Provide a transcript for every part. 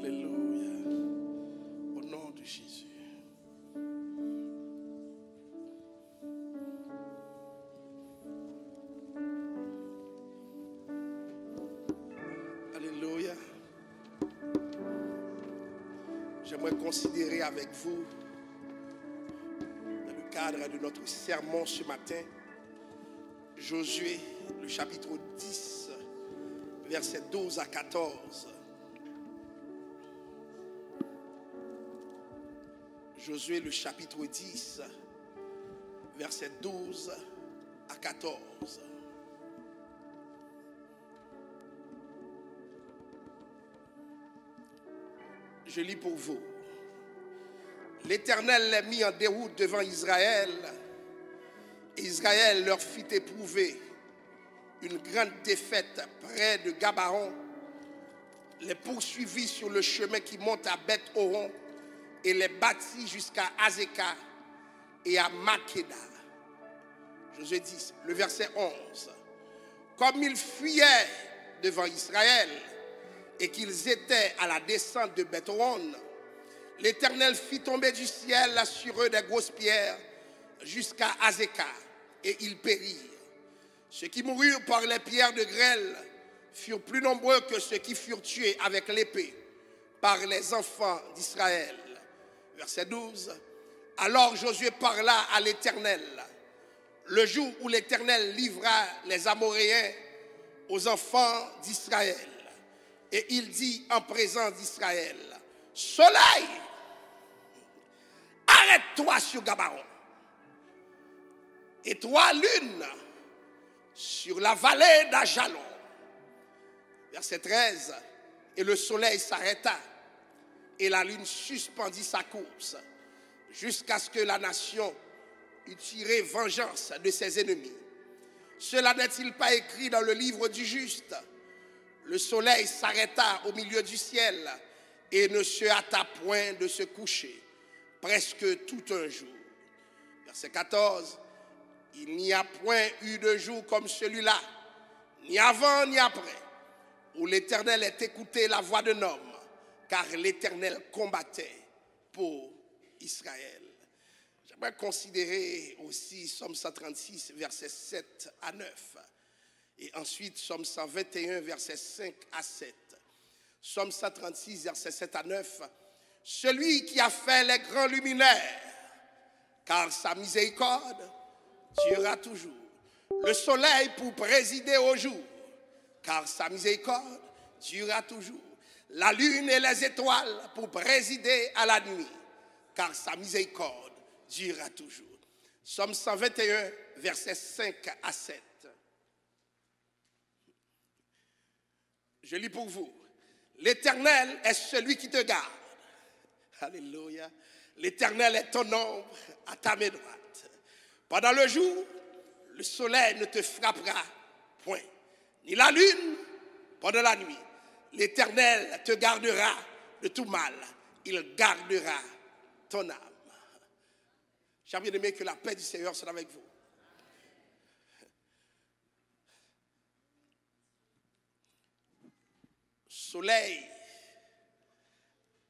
Alléluia. Au nom de Jésus. Alléluia. J'aimerais considérer avec vous, dans le cadre de notre sermon ce matin, Josué, le chapitre 10, versets 12 à 14. Josué, le chapitre 10, versets 12 à 14. Je lis pour vous. L'Éternel les mit en déroute devant Israël, et Israël leur fit éprouver une grande défaite près de Gabaon, les poursuivit sur le chemin qui monte à Beth-Horon et les battit jusqu'à Azekah et à Makeda. Josué 10, le verset 11. Comme ils fuyaient devant Israël et qu'ils étaient à la descente de Beth-Horon, l'Éternel fit tomber du ciel sur eux des grosses pierres jusqu'à Azekah, et ils périrent. Ceux qui moururent par les pierres de grêle furent plus nombreux que ceux qui furent tués avec l'épée par les enfants d'Israël. Verset 12. Alors Josué parla à l'Éternel le jour où l'Éternel livra les Amoréens aux enfants d'Israël. Et il dit en présence d'Israël: Soleil, arrête-toi sur Gabaon. Et toi, lune, sur la vallée d'Ajalon. Verset 13. Et le soleil s'arrêta, et la lune suspendit sa course, jusqu'à ce que la nation eût tiré vengeance de ses ennemis. Cela n'est-il pas écrit dans le livre du juste? Le soleil s'arrêta au milieu du ciel et ne se hâta point de se coucher, presque tout un jour. Verset 14. Il n'y a point eu de jour comme celui-là, ni avant ni après, où l'Éternel ait écouté la voix d'un homme, car l'Éternel combattait pour Israël. J'aimerais considérer aussi Psaume 136, versets 7 à 9. Et ensuite, Psaume 121, versets 5 à 7. Psaume 136, versets 7 à 9. Celui qui a fait les grands luminaires, car sa miséricorde durera toujours. Le soleil pour présider au jour, car sa miséricorde durera toujours. La lune et les étoiles pour présider à la nuit, car sa miséricorde durera toujours. Psaume 121, versets 5 à 7. Je lis pour vous. L'Éternel est celui qui te garde. Alléluia. L'Éternel est ton ombre à ta main droite. Pendant le jour, le soleil ne te frappera point, ni la lune pendant la nuit. L'Éternel te gardera de tout mal. Il gardera ton âme. Chers bien-aimés, que la paix du Seigneur soit avec vous. Soleil,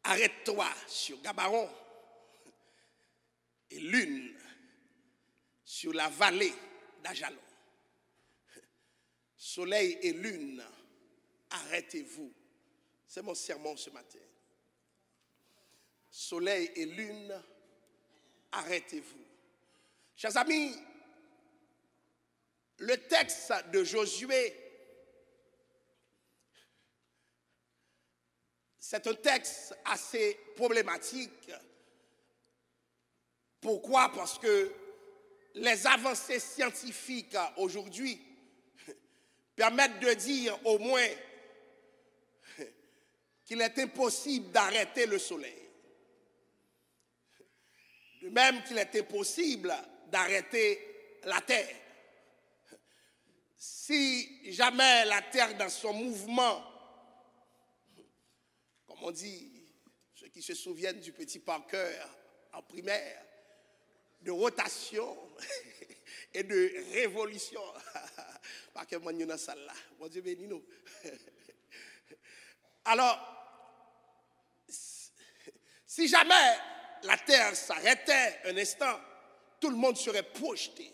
arrête-toi sur Gabaon, et lune sur la vallée d'Ajalon. Soleil et lune, arrêtez-vous. C'est mon sermon ce matin. Soleil et lune, arrêtez-vous. Chers amis, le texte de Josué, c'est un texte assez problématique. Pourquoi? Parce que les avancées scientifiques aujourd'hui permettent de dire au moins qu'il est impossible d'arrêter le soleil. De même qu'il est impossible d'arrêter la terre. Si jamais la terre dans son mouvement, comme on dit, ceux qui se souviennent du petit Parker en primaire, de rotation et de révolution. Parce que moi, je suis dans la salle là. Mon Dieu béni nous. Alors, Si jamais la terre s'arrêtait un instant, tout le monde serait projeté.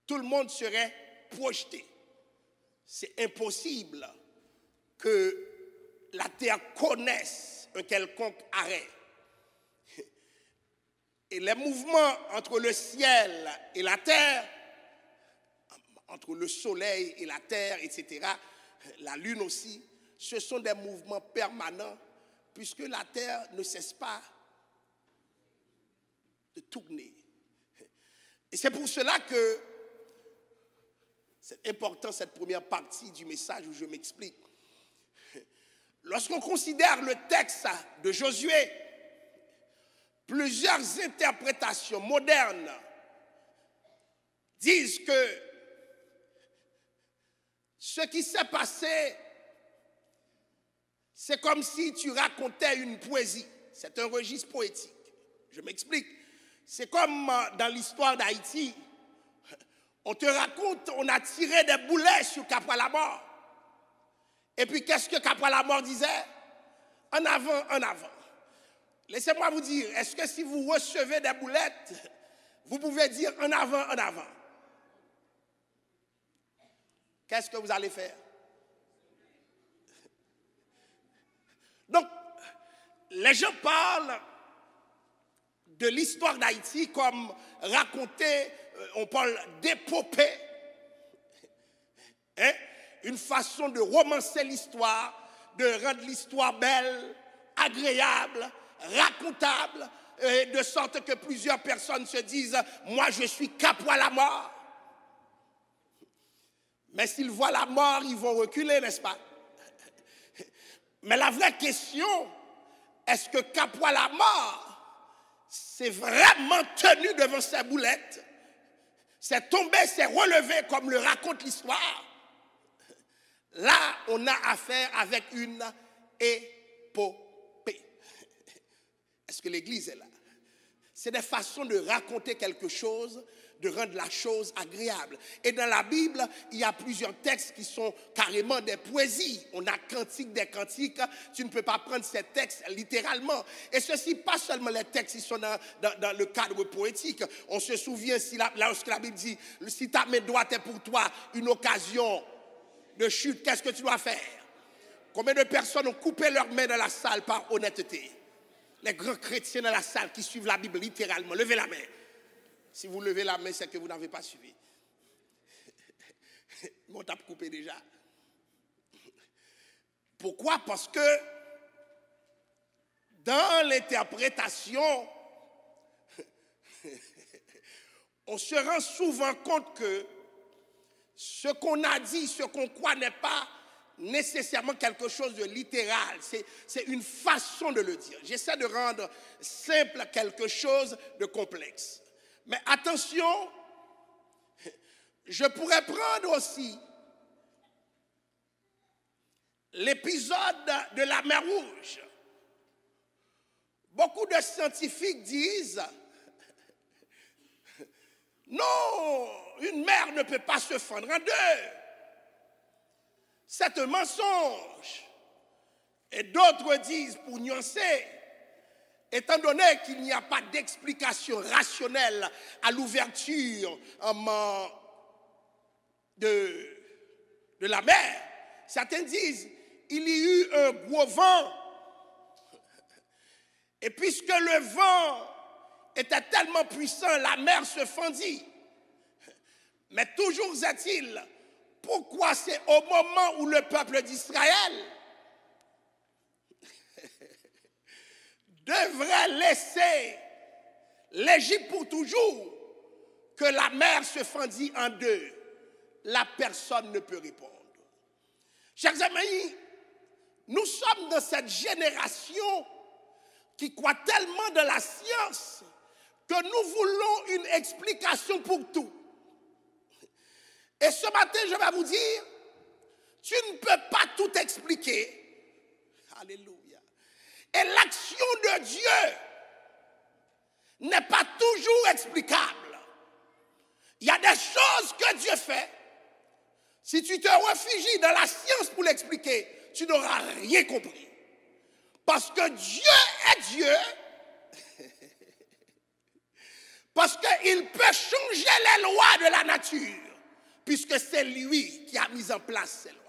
Tout le monde serait projeté. C'est impossible que la terre connaisse un quelconque arrêt. Et les mouvements entre le ciel et la terre, entre le soleil et la terre, etc., la lune aussi, ce sont des mouvements permanents puisque la terre ne cesse pas de tourner. Et c'est pour cela que c'est important cette première partie du message où je m'explique. Lorsqu'on considère le texte de Josué, plusieurs interprétations modernes disent que ce qui s'est passé, c'est comme si tu racontais une poésie. C'est un registre poétique. Je m'explique. C'est comme dans l'histoire d'Haïti. On te raconte, on a tiré des boulets sur Kapwa-la-Mort. Et puis qu'est-ce que Kapwa-la-Mort disait? En avant, en avant. Laissez-moi vous dire, est-ce que si vous recevez des boulettes, vous pouvez dire en avant, en avant? Qu'est-ce que vous allez faire? Donc, les gens parlent de l'histoire d'Haïti comme raconter, on parle d'épopée, hein? Une façon de romancer l'histoire, de rendre l'histoire belle, agréable, racontable, de sorte que plusieurs personnes se disent « moi je suis Kapwa-la-Mort ». Mais s'ils voient la mort, ils vont reculer, n'est-ce pas? Mais la vraie question, est-ce que Kapwa-la-Mort s'est vraiment tenu devant ses boulettes? C'est tombé, c'est relevé comme le raconte l'histoire? Là, on a affaire avec une épopée. Est-ce que l'Église est là? C'est des façons de raconter quelque chose, de rendre la chose agréable. Et dans la Bible, il y a plusieurs textes qui sont carrément des poésies. On a Cantique des Cantiques. Tu ne peux pas prendre ces textes littéralement. Et ceci, pas seulement les textes qui sont dans le cadre poétique. On se souvient, lorsque la Bible dit, si ta main droite est pour toi une occasion de chute, qu'est-ce que tu dois faire? Combien de personnes ont coupé leurs mains dans la salle par honnêteté? Les grands chrétiens dans la salle qui suivent la Bible littéralement, levez la main. Si vous levez la main, c'est que vous n'avez pas suivi. On t'a coupé déjà. Pourquoi? Parce que dans l'interprétation, on se rend souvent compte que ce qu'on a dit, ce qu'on croit n'est pas nécessairement quelque chose de littéral. C'est une façon de le dire. J'essaie de rendre simple quelque chose de complexe. Mais attention, je pourrais prendre aussi l'épisode de la mer Rouge. Beaucoup de scientifiques disent non, une mer ne peut pas se fendre en deux. C'est un mensonge. Et d'autres disent, pour nuancer, étant donné qu'il n'y a pas d'explication rationnelle à l'ouverture de la mer, certains disent, il y a eu un gros vent. Et puisque le vent était tellement puissant, la mer se fendit. Mais toujours est-il, pourquoi c'est au moment où le peuple d'Israël devrait laisser l'Égypte pour toujours que la mer se fendit en deux? La personne ne peut répondre. Chers amis, nous sommes dans cette génération qui croit tellement dans la science que nous voulons une explication pour tout. Et ce matin, je vais vous dire, tu ne peux pas tout expliquer. Alléluia. Et l'action de Dieu n'est pas toujours explicable. Il y a des choses que Dieu fait. Si tu te réfugies dans la science pour l'expliquer, tu n'auras rien compris. Parce que Dieu est Dieu. Parce qu'il peut changer les lois de la nature. Puisque c'est lui qui a mis en place ces lois.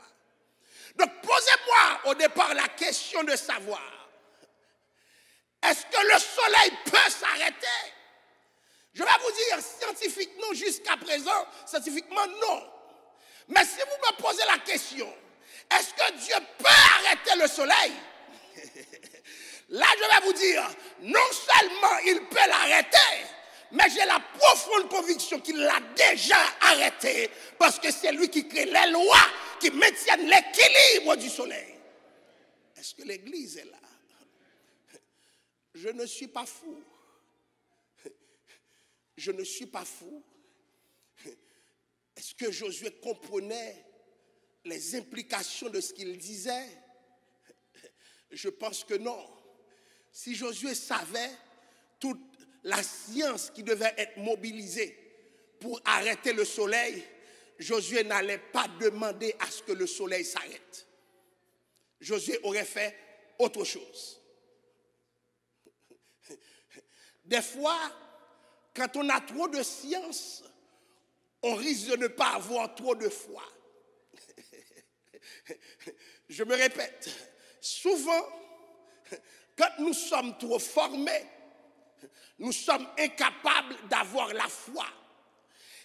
Donc posez-moi au départ la question de savoir, est-ce que le soleil peut s'arrêter? Je vais vous dire scientifiquement jusqu'à présent, scientifiquement non. Mais si vous me posez la question, est-ce que Dieu peut arrêter le soleil? Là je vais vous dire, non seulement il peut l'arrêter, mais j'ai la profonde conviction qu'il l'a déjà arrêté parce que c'est lui qui crée les lois qui maintiennent l'équilibre du soleil. Est-ce que l'église est là? Je ne suis pas fou. Je ne suis pas fou. Est-ce que Josué comprenait les implications de ce qu'il disait? Je pense que non. Si Josué savait toute la science qui devait être mobilisée pour arrêter le soleil, Josué n'allait pas demander à ce que le soleil s'arrête. Josué aurait fait autre chose. Des fois, quand on a trop de science, on risque de ne pas avoir trop de foi. Je me répète, souvent, quand nous sommes trop formés, nous sommes incapables d'avoir la foi.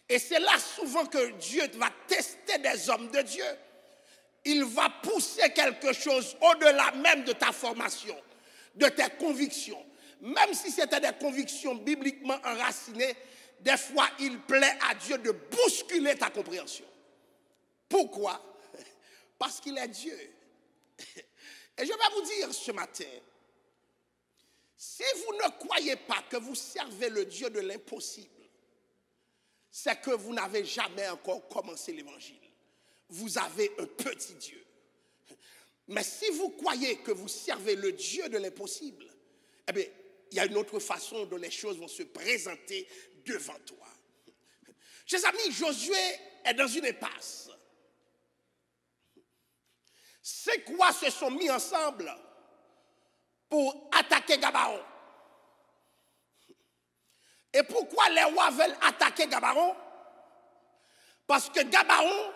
Et c'est là souvent que Dieu va tester des hommes de Dieu. Il va pousser quelque chose au-delà même de ta formation, de tes convictions. Même si c'était des convictions bibliquement enracinées, des fois il plaît à Dieu de bousculer ta compréhension. Pourquoi? Parce qu'il est Dieu. Et je vais vous dire ce matin, si vous ne croyez pas que vous servez le Dieu de l'impossible, c'est que vous n'avez jamais encore commencé l'évangile. Vous avez un petit Dieu. Mais si vous croyez que vous servez le Dieu de l'impossible, eh bien, il y a une autre façon dont les choses vont se présenter devant toi. Chers amis, Josué est dans une impasse. Ces quoi se sont mis ensemble pour attaquer Gabaon. Et pourquoi les rois veulent attaquer Gabaon? Parce que Gabaon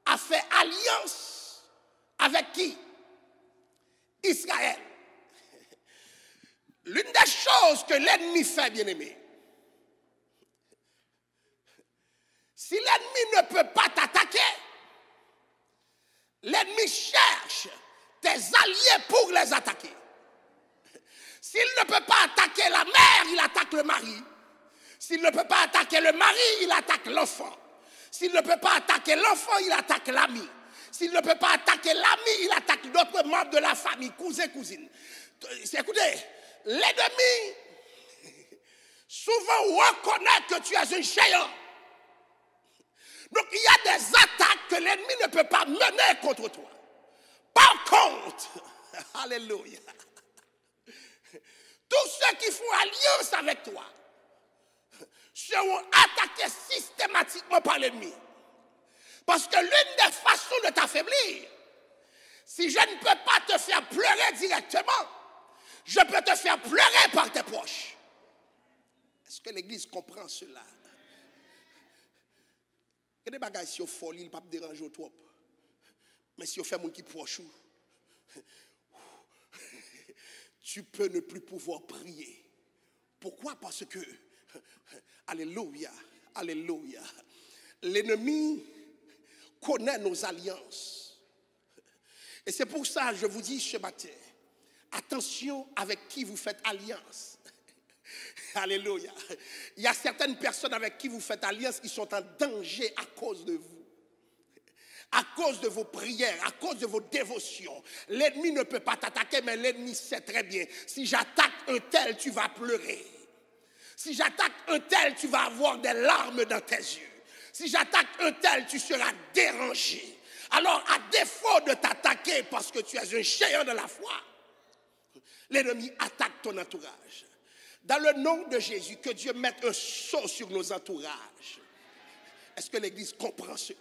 a fait alliance avec qui? Israël. L'une des choses que l'ennemi fait, bien-aimé, si l'ennemi ne peut pas t'attaquer, l'ennemi cherche tes alliés pour les attaquer. S'il ne peut pas attaquer la mère, il attaque le mari. S'il ne peut pas attaquer le mari, il attaque l'enfant. S'il ne peut pas attaquer l'enfant, il attaque l'ami. S'il ne peut pas attaquer l'ami, il attaque d'autres membres de la famille, cousins, cousines. Écoutez, l'ennemi souvent reconnaît que tu es un géant. Donc il y a des attaques que l'ennemi ne peut pas mener contre toi. Par contre, alléluia, tous ceux qui font alliance avec toi seront attaqués systématiquement par l'ennemi. Parce que l'une des façons de t'affaiblir, si je ne peux pas te faire pleurer directement, je peux te faire pleurer par tes proches. Est-ce que l'Église comprend cela? Il y a des bagages si vous folie, il ne peut pas déranger trop. Mais si vous faites mon qui proche, tu peux ne plus pouvoir prier. Pourquoi? Parce que, alléluia, alléluia, l'ennemi connaît nos alliances. Et c'est pour ça que je vous dis ce matin, attention avec qui vous faites alliance. Alléluia. Il y a certaines personnes avec qui vous faites alliance qui sont en danger à cause de vous. À cause de vos prières, à cause de vos dévotions. L'ennemi ne peut pas t'attaquer, mais l'ennemi sait très bien. Si j'attaque un tel, tu vas pleurer. Si j'attaque un tel, tu vas avoir des larmes dans tes yeux. Si j'attaque un tel, tu seras dérangé. Alors, à défaut de t'attaquer parce que tu es un géant de la foi, l'ennemi attaque ton entourage. Dans le nom de Jésus, que Dieu mette un sceau sur nos entourages. Est-ce que l'Église comprend cela?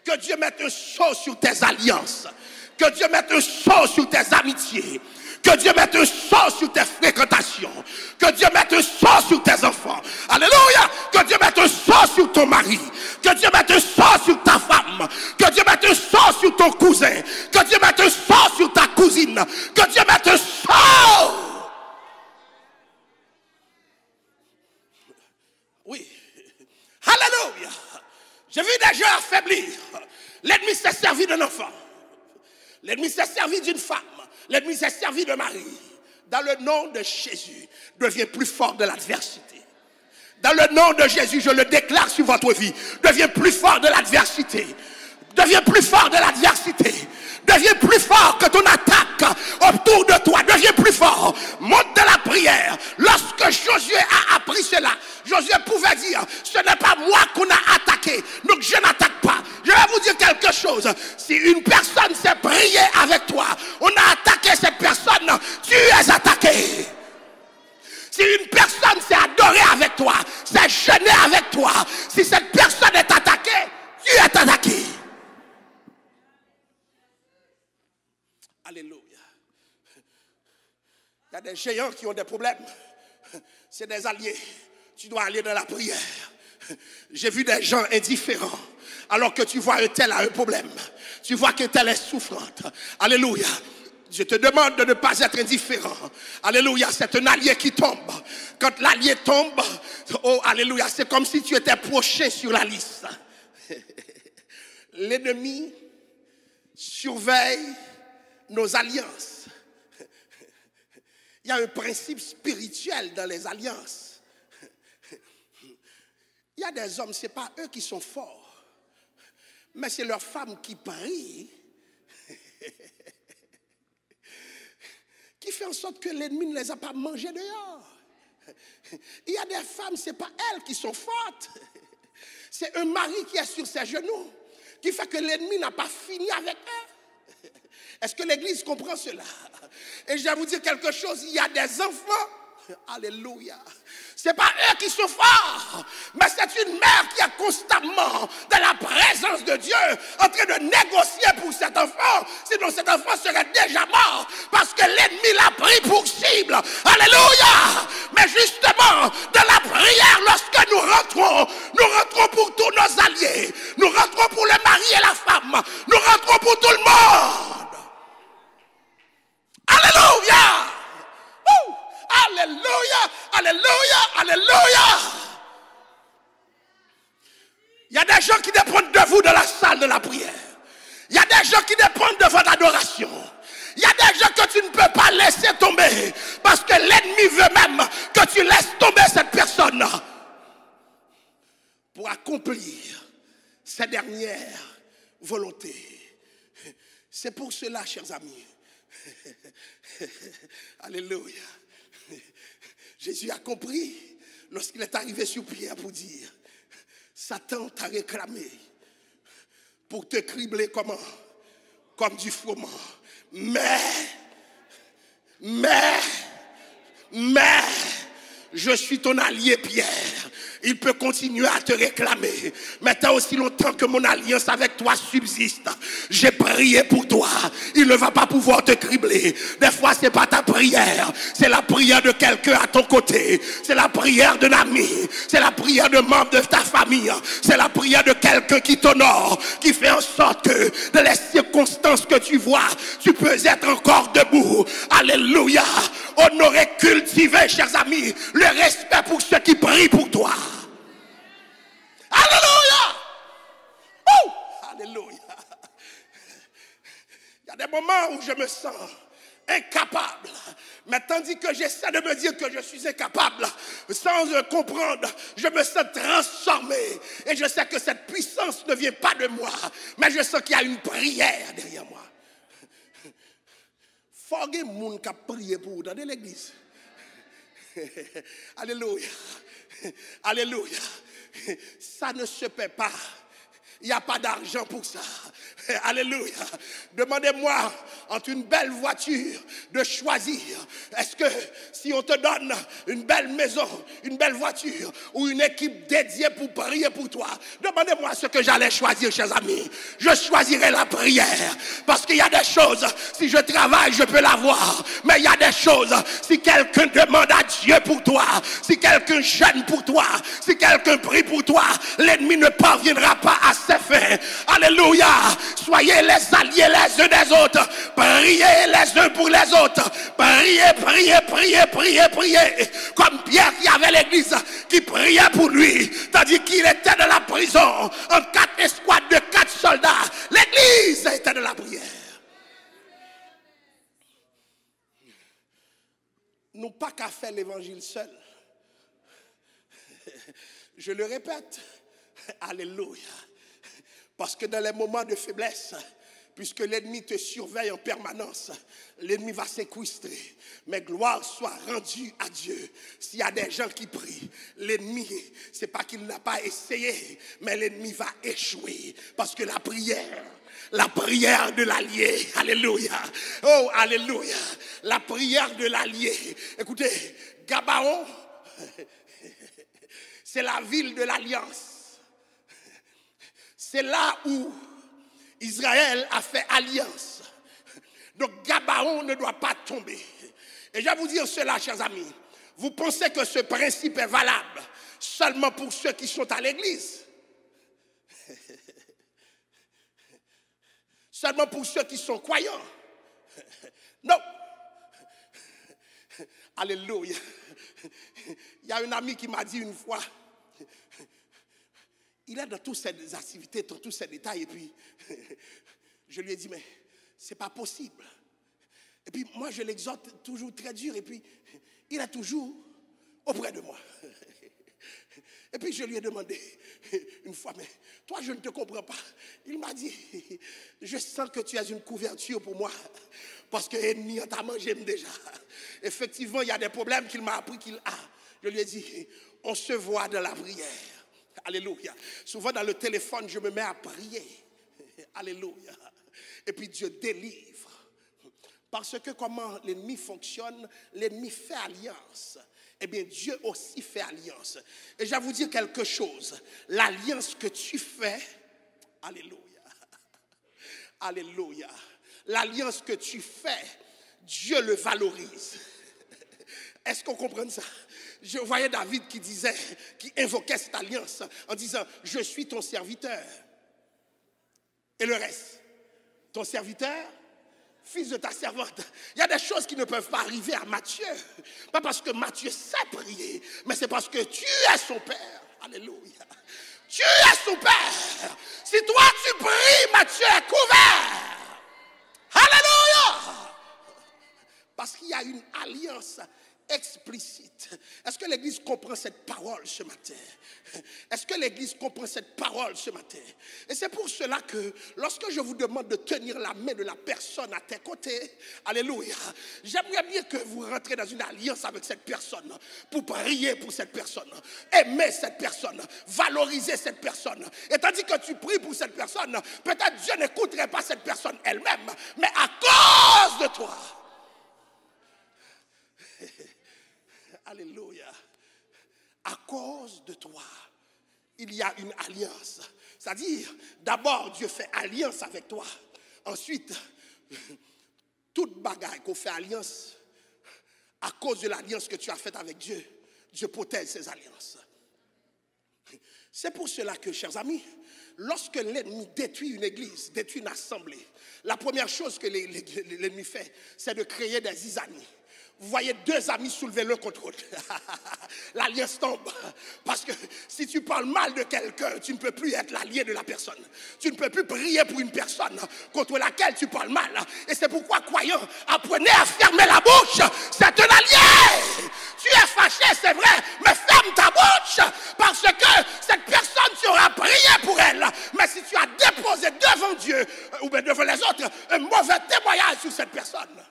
Que Dieu mette un sceau sur tes alliances. Que Dieu mette un sort sur tes amitiés. Que Dieu mette un sort sur tes fréquentations. Que Dieu mette un sort sur tes enfants. Alléluia. Que Dieu mette un sort sur ton mari. Que Dieu mette un sort sur ta femme. Que Dieu mette un sort sur ton cousin. Que Dieu mette un sort sur ta cousine. Que Dieu mette un sort. Oui. Alléluia. J'ai vu des gens affaiblir. L'ennemi s'est servi d'un enfant. L'ennemi s'est servi d'une femme. L'ennemi s'est servi de Marie. Dans le nom de Jésus, deviens plus fort de l'adversité. Dans le nom de Jésus, je le déclare sur votre vie. Deviens plus fort de l'adversité. Deviens plus fort de l'adversité. Deviens plus fort que ton attaque autour de toi. Deviens plus fort. Monte de la prière. Lorsque Josué a appris cela, Josué pouvait dire, ce n'est pas moi qu'on a attaqué, donc je n'attaque pas. Je vais vous dire quelque chose. Si une personne s'est priée avec toi, on a attaqué cette personne, tu es attaqué. Si une personne s'est adorée avec toi, s'est jeûnée avec toi, si cette personne est attaquée, tu es attaqué. Alléluia. Il y a des géants qui ont des problèmes. C'est des alliés. Tu dois aller dans la prière. J'ai vu des gens indifférents. Alors que tu vois un tel a un problème. Tu vois qu'un tel est souffrante. Alléluia. Je te demande de ne pas être indifférent. Alléluia. C'est un allié qui tombe. Quand l'allié tombe, oh alléluia, c'est comme si tu étais projeté sur la liste. L'ennemi surveille nos alliances. Il y a un principe spirituel dans les alliances. Il y a des hommes, ce n'est pas eux qui sont forts, mais c'est leurs femmes qui prient, qui fait en sorte que l'ennemi ne les a pas mangés dehors. Il y a des femmes, ce n'est pas elles qui sont fortes, c'est un mari qui est sur ses genoux, qui fait que l'ennemi n'a pas fini avec eux. Est-ce que l'église comprend cela? Et je vais vous dire quelque chose, il y a des enfants, alléluia, ce n'est pas eux qui sont forts, mais c'est une mère qui est constamment dans la présence de Dieu, en train de négocier pour cet enfant, sinon cet enfant serait déjà mort, parce que l'ennemi l'a pris pour cible, alléluia. Mais justement, dans la prière, lorsque nous rentrons pour tous nos alliés, nous rentrons pour le mari et la femme, nous rentrons pour tout le monde. Alléluia! Alléluia! Alléluia! Alléluia! Il y a des gens qui dépendent de vous dans la salle de la prière. Il y a des gens qui dépendent de votre adoration. Il y a des gens que tu ne peux pas laisser tomber parce que l'ennemi veut même que tu laisses tomber cette personne pour accomplir sa dernière volonté. C'est pour cela, chers amis. Alléluia. Jésus a compris lorsqu'il est arrivé sur Pierre pour dire, Satan t'a réclamé pour te cribler comment? Comme du froment. Mais, je suis ton allié Pierre. Il peut continuer à te réclamer. Mais tant aussi longtemps que mon alliance avec toi subsiste, j'ai prié pour toi. Il ne va pas pouvoir te cribler. Des fois, ce n'est pas ta prière. C'est la prière de quelqu'un à ton côté. C'est la prière d'un ami. C'est la prière de membre de ta famille. C'est la prière de quelqu'un qui t'honore, qui fait en sorte que dans les circonstances que tu vois, tu peux être encore debout. Alléluia. Honorer, cultiver, chers amis, le respect pour ceux qui prient pour toi. Alléluia. Oh, alléluia. Il y a des moments où je me sens incapable. Mais tandis que j'essaie de me dire que je suis incapable, sans comprendre, je me sens transformé. Et je sais que cette puissance ne vient pas de moi, mais je sens qu'il y a une prière derrière moi. Faut que les gens qui prient pour vous dans l'église. Alléluia. Alléluia. Ça ne se paie pas. Il n'y a pas d'argent pour ça. Alléluia. Demandez-moi entre une belle voiture de choisir. Est-ce que si on te donne une belle maison, une belle voiture ou une équipe dédiée pour prier pour toi, demandez-moi ce que j'allais choisir, chers amis. Je choisirais la prière. Parce qu'il y a des choses, si je travaille, je peux l'avoir. Mais il y a des choses, si quelqu'un demande à Dieu pour toi, si quelqu'un gêne pour toi, si quelqu'un prie pour toi, l'ennemi ne parviendra pas à ses fins. Alléluia. Soyez les alliés les uns des autres. Priez les uns pour les autres. Priez, priez, priez, priez, priez. Comme Pierre qui avait l'église qui priait pour lui. Tandis qu'il était dans la prison en 4 escouades de 4 soldats. L'église était de la prière. Nous pas qu'à faire l'évangile seul. Je le répète. Alléluia. Parce que dans les moments de faiblesse, puisque l'ennemi te surveille en permanence, l'ennemi va séquestrer. Mais gloire soit rendue à Dieu. S'il y a des gens qui prient, l'ennemi, c'est pas qu'il n'a pas essayé, mais l'ennemi va échouer. Parce que la prière de l'allié, alléluia, oh alléluia, la prière de l'allié. Écoutez, Gabaon, c'est la ville de l'alliance. C'est là où Israël a fait alliance. Donc Gabaon ne doit pas tomber. Et je vais vous dire cela, chers amis. Vous pensez que ce principe est valable seulement pour ceux qui sont à l'église? Seulement pour ceux qui sont croyants? Non. Alléluia. Il y a un ami qui m'a dit une fois, il est dans toutes ces activités, dans tous ces détails, et puis je lui ai dit, mais c'est pas possible. Et puis moi, je l'exhorte toujours très dur, et puis il est toujours auprès de moi. Et puis je lui ai demandé une fois, mais toi, je ne te comprends pas. Il m'a dit, je sens que tu as une couverture pour moi, parce que l'ennemi t'a mangé déjà. Effectivement, il y a des problèmes qu'il m'a appris qu'il a. Je lui ai dit, on se voit dans la prière. Alléluia. Souvent dans le téléphone, je me mets à prier. Alléluia. Et puis Dieu délivre. Parce que comment l'ennemi fonctionne, l'ennemi fait alliance. Eh bien, Dieu aussi fait alliance. Et je vais vous dire quelque chose. L'alliance que tu fais, alléluia. Alléluia. L'alliance que tu fais, Dieu le valorise. Est-ce qu'on comprend ça? Je voyais David qui disait, qui invoquait cette alliance en disant, je suis ton serviteur. Et le reste, ton serviteur, fils de ta servante. Il y a des choses qui ne peuvent pas arriver à Matthieu. Pas parce que Matthieu sait prier, mais c'est parce que tu es son père. Alléluia. Tu es son père. Si toi tu pries, Matthieu est couvert. Alléluia. Parce qu'il y a une alliance explicite. Est-ce que l'Église comprend cette parole ce matin? Est-ce que l'Église comprend cette parole ce matin? Et c'est pour cela que lorsque je vous demande de tenir la main de la personne à tes côtés, alléluia, j'aimerais bien que vous rentrez dans une alliance avec cette personne pour prier pour cette personne, aimer cette personne, valoriser cette personne. Et tandis que tu pries pour cette personne, peut-être Dieu n'écouterait pas cette personne elle-même, mais à cause de toi. Alléluia. À cause de toi, il y a une alliance. C'est-à-dire, d'abord, Dieu fait alliance avec toi. Ensuite, toute bagaille qu'on fait alliance, à cause de l'alliance que tu as faite avec Dieu, Dieu protège ses alliances. C'est pour cela que, chers amis, lorsque l'ennemi détruit une église, détruit une assemblée, la première chose que l'ennemi fait, c'est de créer des zizanies. Vous voyez deux amis soulever l'un contre l'autre. L'alliance tombe. Parce que si tu parles mal de quelqu'un, tu ne peux plus être l'allié de la personne. Tu ne peux plus prier pour une personne contre laquelle tu parles mal. Et c'est pourquoi, croyants, apprenez à fermer la bouche. C'est un allié. Tu es fâché, c'est vrai, mais ferme ta bouche. Parce que cette personne, tu auras prié pour elle. Mais si tu as déposé devant Dieu, ou bien devant les autres, un mauvais témoignage sur cette personne,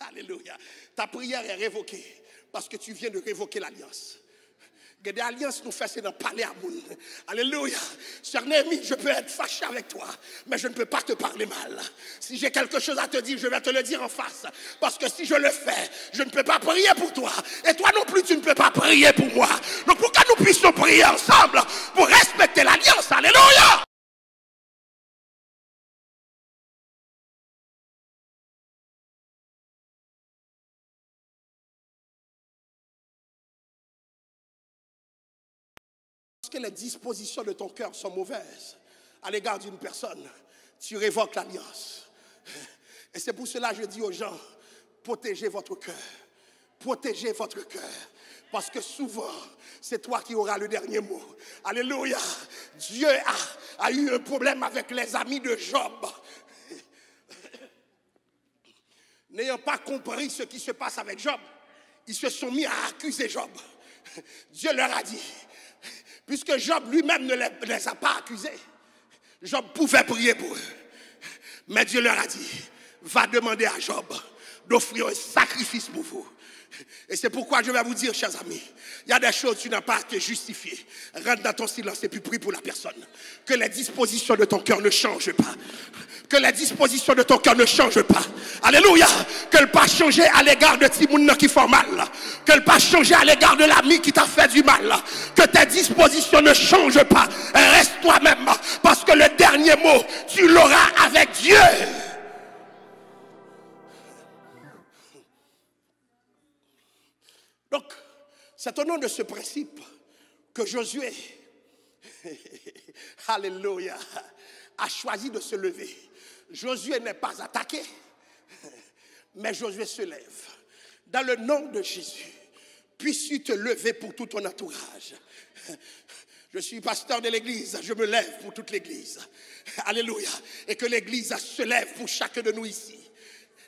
alléluia, ta prière est révoquée parce que tu viens de révoquer l'alliance. Des alliances nous fait, c'est d'en parler à moun. Alléluia. Sœur Néhémie, je peux être fâché avec toi, mais je ne peux pas te parler mal. Si j'ai quelque chose à te dire, je vais te le dire en face. Parce que si je le fais, je ne peux pas prier pour toi. Et toi non plus, tu ne peux pas prier pour moi. Donc pour que nous puissions prier ensemble, pour respecter l'alliance. Alléluia. Que les dispositions de ton cœur sont mauvaises à l'égard d'une personne, tu révoques l'alliance. Et c'est pour cela que je dis aux gens, protégez votre cœur. Protégez votre cœur. Parce que souvent, c'est toi qui auras le dernier mot. Alléluia. Dieu a eu un problème avec les amis de Job. N'ayant pas compris ce qui se passe avec Job, ils se sont mis à accuser Job. Dieu leur a dit, puisque Job lui-même ne les a pas accusés, Job pouvait prier pour eux. Mais Dieu leur a dit, va demander à Job d'offrir un sacrifice pour vous. Et c'est pourquoi je vais vous dire, chers amis, il y a des choses que tu n'as pas à te justifier. Rentre dans ton silence et puis prie pour la personne. Que les dispositions de ton cœur ne changent pas. Que les dispositions de ton cœur ne changent pas. Alléluia. Qu'elle pas changer à l'égard de Timoun qui font mal. Qu'elle pas changer à l'égard de l'ami qui t'a fait du mal. Que tes dispositions ne changent pas. Reste toi-même. Parce que le dernier mot, tu l'auras avec Dieu. Donc, c'est au nom de ce principe que Josué, alléluia, a choisi de se lever. Josué n'est pas attaqué, mais Josué se lève. Dans le nom de Jésus, puisses-tu te lever pour tout ton entourage. Je suis pasteur de l'église, je me lève pour toute l'église. Alléluia. Et que l'église se lève pour chacun de nous ici.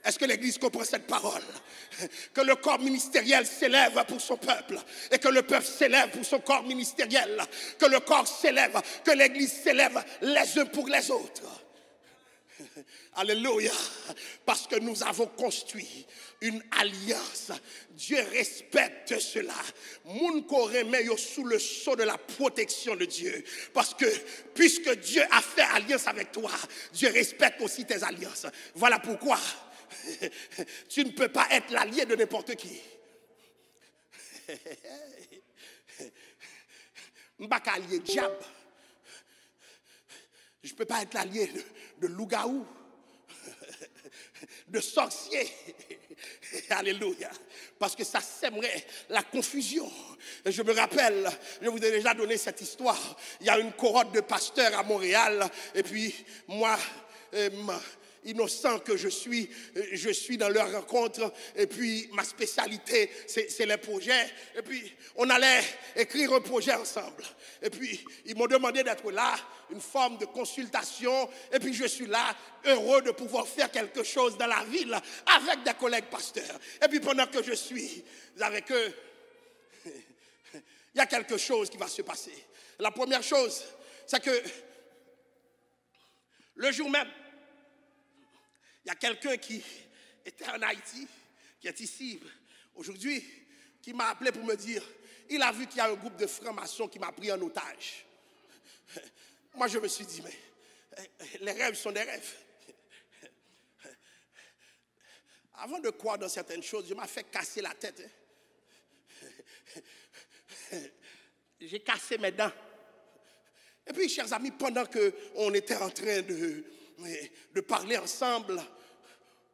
Est-ce que l'église comprend cette parole? Que le corps ministériel s'élève pour son peuple et que le peuple s'élève pour son corps ministériel. Que le corps s'élève, que l'église s'élève les uns pour les autres. Alléluia. Parce que nous avons construit une alliance. Dieu respecte cela. Moun ko remet yo sous le sceau de la protection de Dieu. Parce que puisque Dieu a fait alliance avec toi, Dieu respecte aussi tes alliances. Voilà pourquoi tu ne peux pas être l'allié de n'importe qui. M'baka allié diable. Je ne peux pas être l'allié de loup-garou, de sorcier. Alléluia. Parce que ça sèmerait la confusion. Et je me rappelle, je vous ai déjà donné cette histoire. Il y a une cohorte de pasteurs à Montréal. Et puis moi, innocent que je suis dans leur rencontre. Et puis ma spécialité, c'est les projets. Et puis on allait écrire un projet ensemble. Et puis ils m'ont demandé d'être là, une forme de consultation. Et puis je suis là, heureux de pouvoir faire quelque chose dans la ville avec des collègues pasteurs. Et puis pendant que je suis avec eux, il y a quelque chose qui va se passer. La première chose, c'est que le jour même, il y a quelqu'un qui était en Haïti, qui est ici aujourd'hui, qui m'a appelé pour me dire, il a vu qu'il y a un groupe de francs-maçons qui m'a pris en otage. Moi, je me suis dit, mais les rêves sont des rêves. Avant de croire dans certaines choses, je m'ai fait casser la tête. J'ai cassé mes dents. Et puis, chers amis, pendant qu'on était en train de parler ensemble,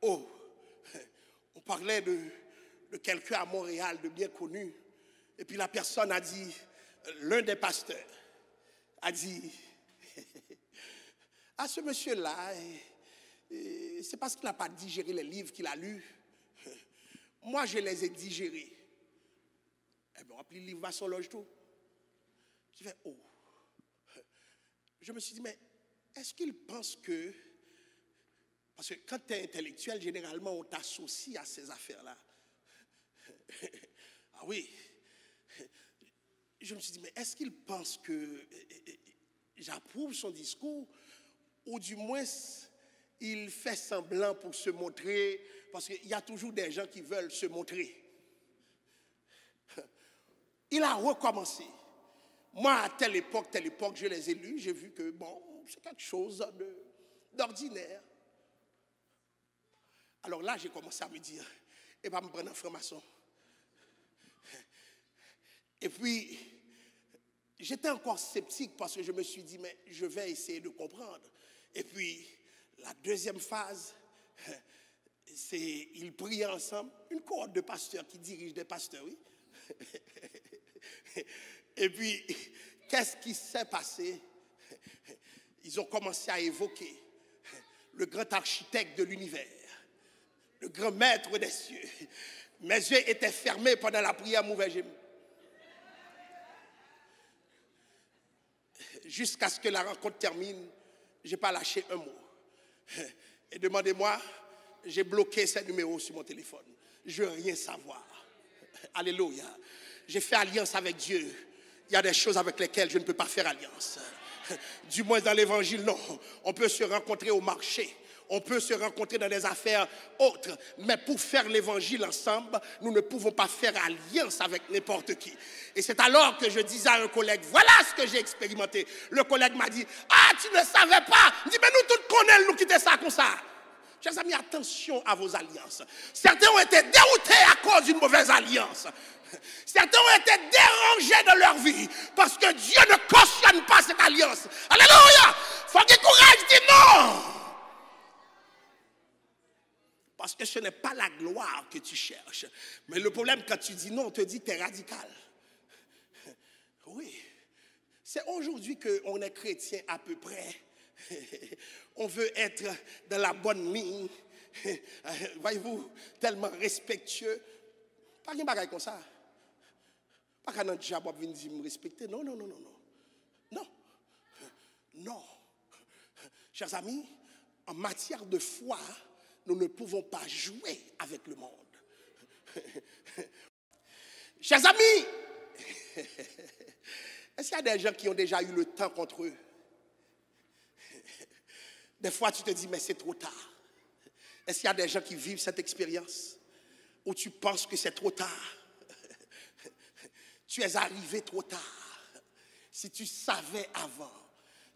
on parlait de quelqu'un à Montréal, de bien connu. Et puis la personne a dit, l'un des pasteurs a dit, à ce monsieur-là, c'est parce qu'il n'a pas digéré les livres qu'il a lus. Moi, je les ai digérés. Eh bien, on a pris le livre à son loge tout. Je fais, oh. Je me suis dit, mais est-ce qu'il pense que... Parce que quand tu es intellectuel, généralement, on t'associe à ces affaires-là. Ah oui. Je me suis dit, mais est-ce qu'il pense que j'approuve son discours ou du moins il fait semblant pour se montrer, parce qu'il y a toujours des gens qui veulent se montrer. il a recommencé. Moi, à telle époque, je les ai lus, j'ai vu que, bon, c'est quelque chose d'ordinaire. Alors là, j'ai commencé à me dire, et pas me prendre un franc-maçon. Et puis, j'étais encore sceptique parce que je me suis dit, mais je vais essayer de comprendre. Et puis, la deuxième phase, c'est, ils prient ensemble, une cohorte de pasteurs qui dirigent des pasteurs, oui. Et puis, qu'est-ce qui s'est passé? Ils ont commencé à évoquer le grand architecte de l'univers, le grand maître des cieux. Mes yeux étaient fermés pendant la prière, jusqu'à ce que la rencontre termine, je n'ai pas lâché un mot. Et demandez-moi, j'ai bloqué ces numéros sur mon téléphone. Je ne veux rien savoir. Alléluia. J'ai fait alliance avec Dieu. Il y a des choses avec lesquelles je ne peux pas faire alliance. Du moins dans l'évangile, non. On peut se rencontrer au marché. On peut se rencontrer dans des affaires autres. Mais pour faire l'évangile ensemble, nous ne pouvons pas faire alliance avec n'importe qui. Et c'est alors que je disais à un collègue, voilà ce que j'ai expérimenté. Le collègue m'a dit, ah, tu ne savais pas. Je dis, mais nous tous connaissons, nous quitter ça comme ça. Chers amis, attention à vos alliances. Certains ont été déroutés à cause d'une mauvaise alliance. Certains ont été dérangés dans leur vie parce que Dieu ne cautionne pas cette alliance. Alléluia! Faut qu'il ait courage, dis non! Parce que ce n'est pas la gloire que tu cherches. Mais le problème, quand tu dis non, on te dit que tu es radical. Oui. C'est aujourd'hui qu'on est chrétien à peu près. On veut être dans la bonne ligne. Voyez-vous, tellement respectueux. Pas qu'un bagage comme ça. Pas qu'un diable vienne dire me respecter. Non, non, non, non, non. Non. Non. Chers amis, en matière de foi, nous ne pouvons pas jouer avec le monde. Chers amis, est-ce qu'il y a des gens qui ont déjà eu le temps contre eux? Des fois, tu te dis, mais c'est trop tard. Est-ce qu'il y a des gens qui vivent cette expérience où tu penses que c'est trop tard? Tu es arrivé trop tard. Si tu savais avant,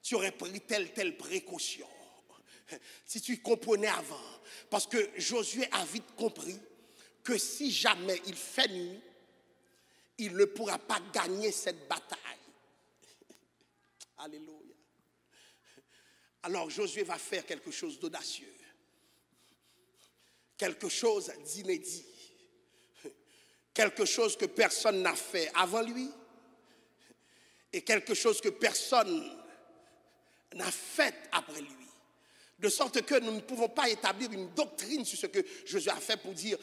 tu aurais pris telle précaution. Si tu comprenais avant. Parce que Josué a vite compris que si jamais il fait nuit, il ne pourra pas gagner cette bataille. Alléluia. Alors Josué va faire quelque chose d'audacieux. Quelque chose d'inédit. Quelque chose que personne n'a fait avant lui. Et quelque chose que personne n'a fait après lui. De sorte que nous ne pouvons pas établir une doctrine sur ce que Josué a fait pour dire,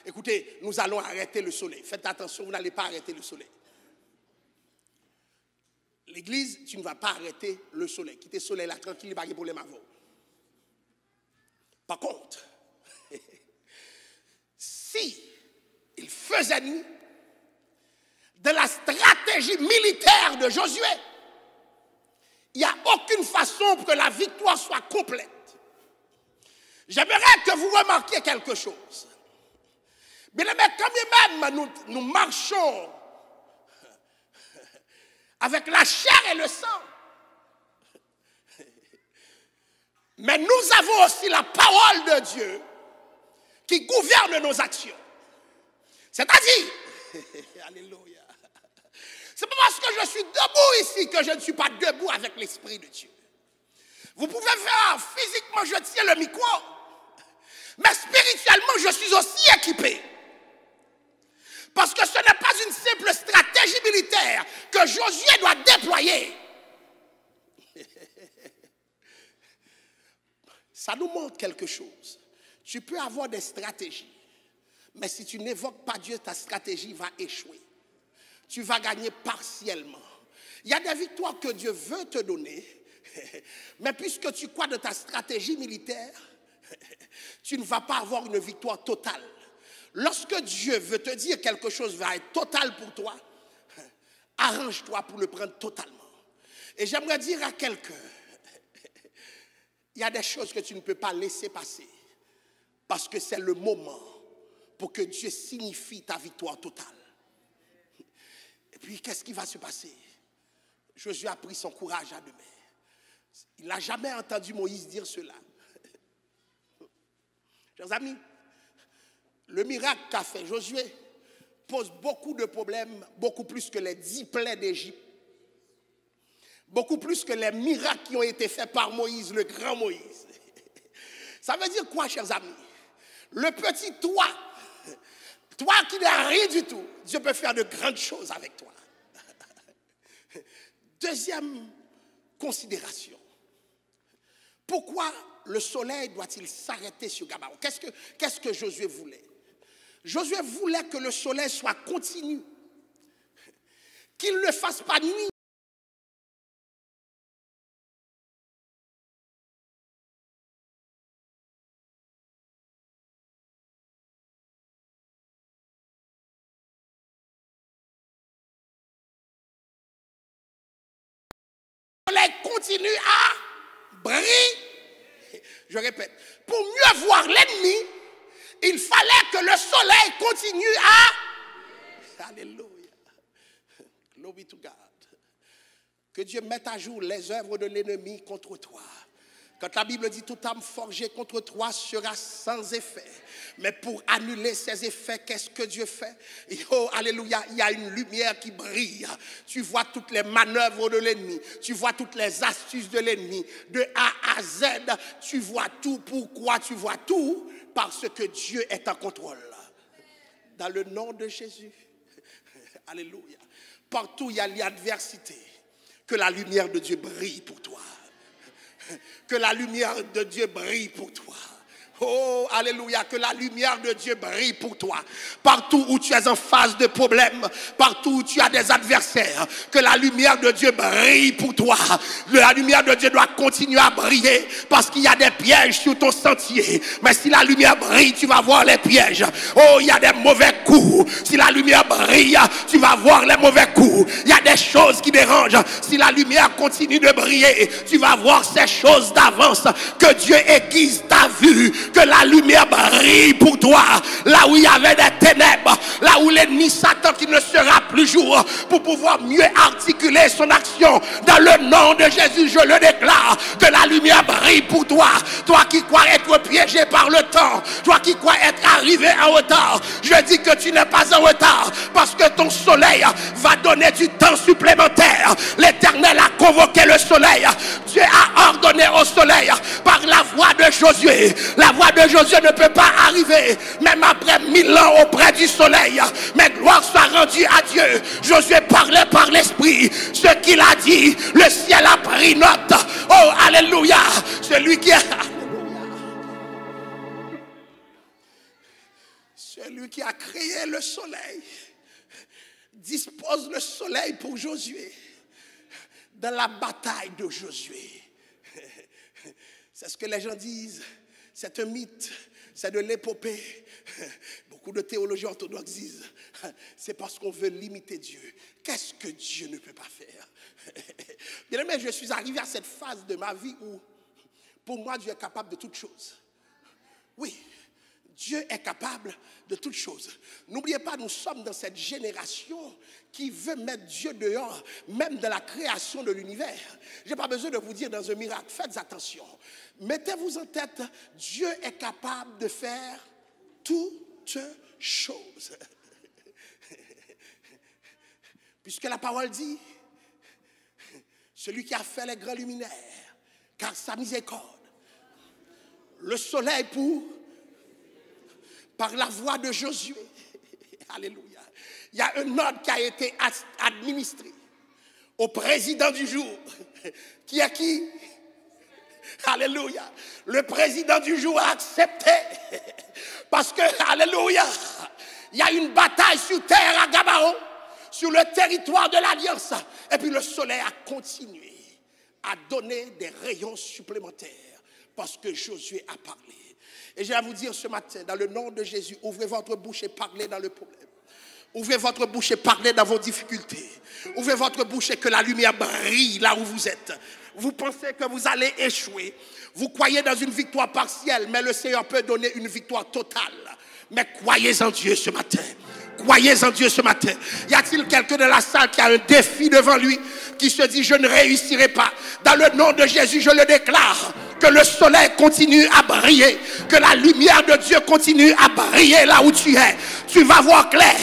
écoutez, nous allons arrêter le soleil. Faites attention, vous n'allez pas arrêter le soleil. L'église, tu ne vas pas arrêter le soleil. Quittez le soleil là, tranquille, il n'y a pas de problème à vous. Par contre, si il faisait nuit, de la stratégie militaire de Josué, il n'y a aucune façon pour que la victoire soit complète. J'aimerais que vous remarquiez quelque chose. Bien aimé, quand même nous marchons avec la chair et le sang, mais nous avons aussi la parole de Dieu qui gouverne nos actions. C'est-à-dire, alléluia. C'est pas parce que je suis debout ici que je ne suis pas debout avec l'Esprit de Dieu. Vous pouvez voir, physiquement je tiens le micro, mais spirituellement je suis aussi équipé. Parce que ce n'est pas une simple stratégie militaire que Josué doit déployer. Ça nous montre quelque chose. Tu peux avoir des stratégies, mais si tu n'évoques pas Dieu, ta stratégie va échouer. Tu vas gagner partiellement. Il y a des victoires que Dieu veut te donner, mais puisque tu crois de ta stratégie militaire, tu ne vas pas avoir une victoire totale. Lorsque Dieu veut te dire quelque chose va être total pour toi, arrange-toi pour le prendre totalement. Et j'aimerais dire à quelqu'un, il y a des choses que tu ne peux pas laisser passer, parce que c'est le moment pour que Dieu signifie ta victoire totale. Et puis, qu'est-ce qui va se passer? Josué a pris son courage à deux mains. Il n'a jamais entendu Moïse dire cela. Chers amis, le miracle qu'a fait Josué pose beaucoup de problèmes, beaucoup plus que les 10 plaies d'Égypte. Beaucoup plus que les miracles qui ont été faits par Moïse, le grand Moïse. Ça veut dire quoi, chers amis? Le petit toi qui n'as rien du tout, Dieu peut faire de grandes choses avec toi. Deuxième considération. Pourquoi le soleil doit-il s'arrêter sur Gabaon? Qu'est-ce que Josué voulait? Josué voulait que le soleil soit continu, qu'il ne fasse pas nuit. Le soleil continue à briller. Je répète, pour mieux voir l'ennemi, il fallait que le soleil continue à... Alléluia. Glory to God. Que Dieu mette à jour les œuvres de l'ennemi contre toi. Quand la Bible dit toute âme forgée contre toi sera sans effet. Mais pour annuler ces effets, qu'est-ce que Dieu fait? Oh, alléluia, il y a une lumière qui brille. Tu vois toutes les manœuvres de l'ennemi. Tu vois toutes les astuces de l'ennemi. De A à Z, tu vois tout. Pourquoi tu vois tout? Parce que Dieu est en contrôle. Dans le nom de Jésus. Alléluia. Partout il y a l'adversité. Que la lumière de Dieu brille pour toi. Que la lumière de Dieu brille pour toi. Oh, alléluia, que la lumière de Dieu brille pour toi. Partout où tu es en phase de problème, partout où tu as des adversaires, que la lumière de Dieu brille pour toi. La lumière de Dieu doit continuer à briller parce qu'il y a des pièges sur ton sentier. Mais si la lumière brille, tu vas voir les pièges. Oh, il y a des mauvais coups. Si la lumière brille, tu vas voir les mauvais coups. Il y a des choses qui dérangent. Si la lumière continue de briller, tu vas voir ces choses d'avance. Que Dieu aiguise ta vue. Que la lumière brille pour toi. Là où il y avait des ténèbres, là où l'ennemi Satan qui ne sera plus jour, pour pouvoir mieux articuler son action. Dans le nom de Jésus, je le déclare, que la lumière brille pour toi. Toi qui crois être piégé par le temps, toi qui crois être arrivé en retard, je dis que tu n'es pas en retard, parce que ton soleil va donner du temps supplémentaire. L'Éternel a convoqué le soleil. Dieu a ordonné au soleil par la voix de Josué. La voix de Josué ne peut pas arriver, même après 1000 ans auprès du soleil. Mais gloire soit rendue à Dieu. Josué parlait par l'Esprit. Ce qu'il a dit, le ciel a pris note. Oh, alléluia. Celui qui a créé le soleil dispose le soleil pour Josué. Dans la bataille de Josué. C'est ce que les gens disent. C'est un mythe, c'est de l'épopée. Beaucoup de théologiens orthodoxes disent, c'est parce qu'on veut limiter Dieu. Qu'est-ce que Dieu ne peut pas faire? Bien aimé, je suis arrivé à cette phase de ma vie où, pour moi, Dieu est capable de toutes choses. Oui, Dieu est capable de toutes choses. N'oubliez pas, nous sommes dans cette génération qui veut mettre Dieu dehors, même dans la création de l'univers. Je n'ai pas besoin de vous dire dans un miracle, faites attention. Mettez-vous en tête, Dieu est capable de faire toutes choses. Puisque la parole dit, celui qui a fait les grands luminaires, car sa miséricorde, le soleil par la voix de Josué. Alléluia. Il y a un ordre qui a été administré au président du jour. Qui est qui? Alléluia. Le président du jour a accepté. Parce que, alléluia, il y a une bataille sur terre à Gabaon, sur le territoire de l'Alliance. Et puis le soleil a continué à donner des rayons supplémentaires parce que Josué a parlé. Et je vais vous dire ce matin, dans le nom de Jésus, ouvrez votre bouche et parlez dans le problème. Ouvrez votre bouche et parlez dans vos difficultés. Ouvrez votre bouche et que la lumière brille là où vous êtes. Vous pensez que vous allez échouer. Vous croyez dans une victoire partielle, mais le Seigneur peut donner une victoire totale. Mais croyez en Dieu ce matin. Croyez en Dieu ce matin. Y a-t-il quelqu'un dans la salle qui a un défi devant lui, qui se dit je ne réussirai pas? Dans le nom de Jésus, je le déclare, que le soleil continue à briller, que la lumière de Dieu continue à briller là où tu es. Tu vas voir clair,